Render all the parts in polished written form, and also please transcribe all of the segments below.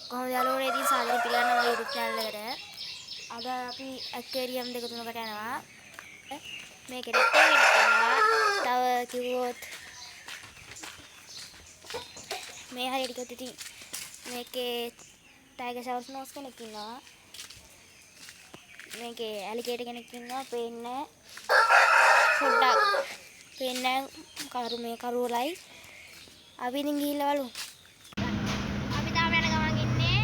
කොහොමද යාළුවනේ ඉතින් සාදරයෙන් පිළිගන්නවා මගේ YouTube channel එකට. අද අපි ඇක්වේරියම් දෙක තුනකට යනවා. මේකේ රෙට් එකක් ඉන්නවා. තව කිව්වොත් මේ හරියට කිව්වොත් ඉතින් මේකේ ටයිගර් ෂවුස් නෝස් කෙනෙක් ඉන්නවා. මේකේ ඇලිගේටර් කෙනෙක් ඉන්නවා. පේන්නේ පොඩ්ඩක් පේන්නේ කරු මේ කරුවලයි. අපි ඉතින් ගිහිල්ලා බලමු. අපි තාම යන ගමන් ඉන්නේ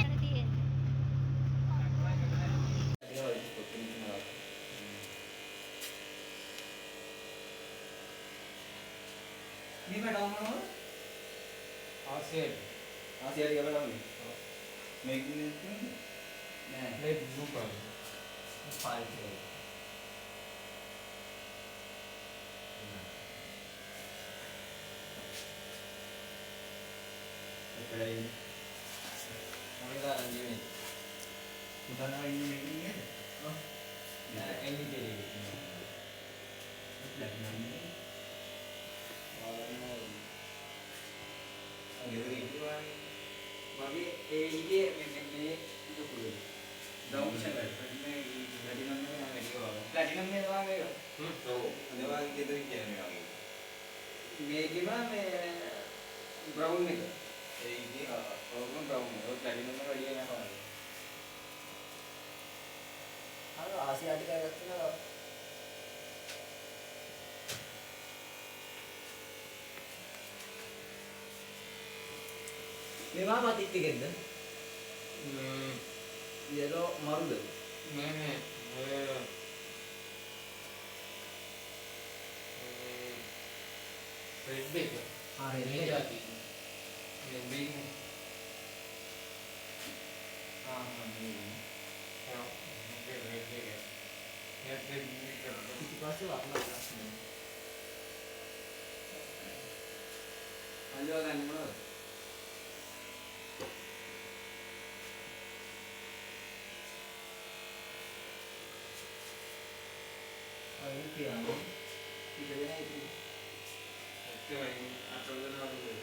මේ මඩම් මොනවද? ආසියයි. ආසියාරි ගබ නම් මේක නෙන්නේ නෑ මේ බ්ලූ කලර්. පාල්ටේ එපලයි මොනවාද අන්දිමේ උදාහරණ ඉන්නේ මේක නේද? ඔව් නෑ එන්නේ දෙලේ ප්ලැටිනම් वही ये मैं जो पूरे डाउन चला है मैं प्लैटिनम में आ गया होगा प्लैटिनम में आ गया तो देवाल के इधर क्या में आ गया मेगी में ब्राउन में ये और ब्राउन में और प्लैटिनम में बढ़िया ना होगा हाँ आसियाटिक का रखते ना මේවා මතිත් එකෙන්ද? yellow මරුද? නෑ ඔය රෙඩ් එක. red මේ එක. જાති. මේ බීන්. මේ. ආ මේ රෙඩ් එක. යට බීන් කරලා. ඊට පස්සේ වර්ණ ප්‍රශ්නේ. අල්ලව ගන්න මොනවද? අය කියන්නේ ඊට වෙන ඉතින් ඔක්කොම අතවදනවා නේද?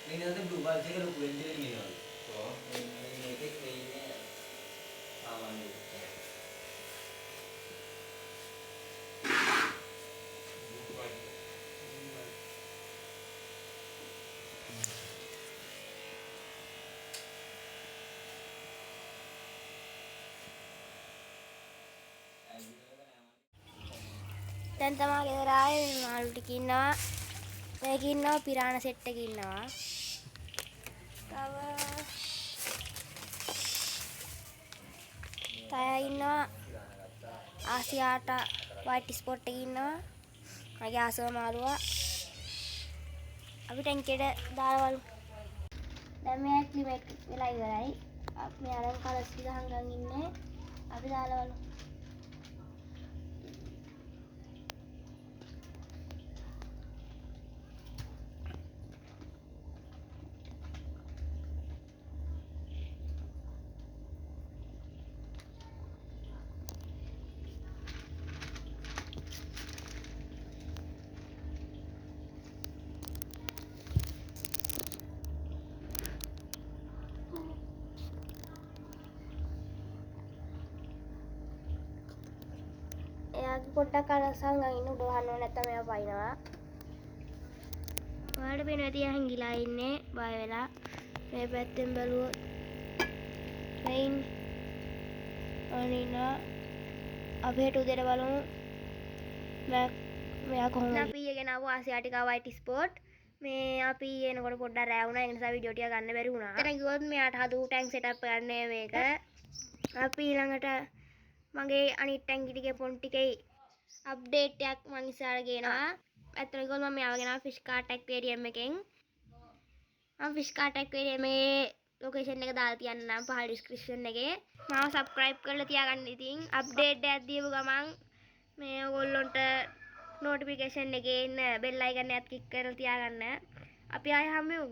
මේ නේද බ්ලූ බල්ස් එක ලොකු වෙන්න වෙන්නේ මේ වගේ. ඔව්. මේකෙත් මේ ඉන්නේ සාමාන්‍ය දැන් තමයි ගෙදර ආයේ මාළු ටික ඉන්නවා. මේක ඉන්නවා පිරාණ සෙට් එකක ඉන්නවා. තව ඉන්නවා ආසියාට වයිට් ස්පොට් එකක ඉන්නවා. මගේ ආසව මාළුවා. අපි ටැංකියට දාලා බලමු. දැන් මේ ඇක්ලිමේට් වෙලා ඉවරයි. අපි මේ අරන් කලස් ටික හංගන් ඉන්නේ. අපි දාලා බලමු. එයාගේ පොඩ්ඩක් අරසංගන් ඉන්න උඩ වහන්න ඕනේ නැත්නම් එයා පයින්නවා. ඔයාලට පේනවා තියා හැංගිලා ඉන්නේ බය වෙලා. මේ පැත්තෙන් බැලුවොත් රේන් අනිනා අපේට උදේට බලමු. මෙයා කොහොමද අපි ඊගෙන ආව ආසියාටිකා වයිට් ස්පොට්. මේ අපි එනකොට පොඩ්ඩක් රෑ වුණා. ඒ නිසා වීඩියෝ ටික ගන්න බැරි වුණා. එතන ගියොත් මෙයාට හදු ටැංක් සෙටප් ගන්න මේක. අපි ඊළඟට මගේ අනිත් ටැංකි ටිකේ පොන් ටිකේ අප්ඩේට් එකක් මම ඉස්සරහට ගේනවා. ඇත්තටම කිව්වොත් මම මෙයාව ගෙනාවා ෆිෂ් කාට් ඇක්වේරියම් එකෙන්. මම ෆිෂ් කාට් ඇක්වේරියම් එකේ ලොකේෂන් එක දාලා තියන්නම් පහළ ඩිස්ක්‍රිප්ෂන් එකේ. මාව සබ්ස්ක්‍රයිබ් කරලා තියාගන්න ඉතින් අප්ඩේට් එකක් දීපු ගමන් මේ ඔයගොල්ලන්ට නොටිෆිකේෂන් එකේ ඉන්න බෙල් අයිකන් එකත් ක්ලික් කරලා තියාගන්න. අපි ආයෙ හම්බෙමු.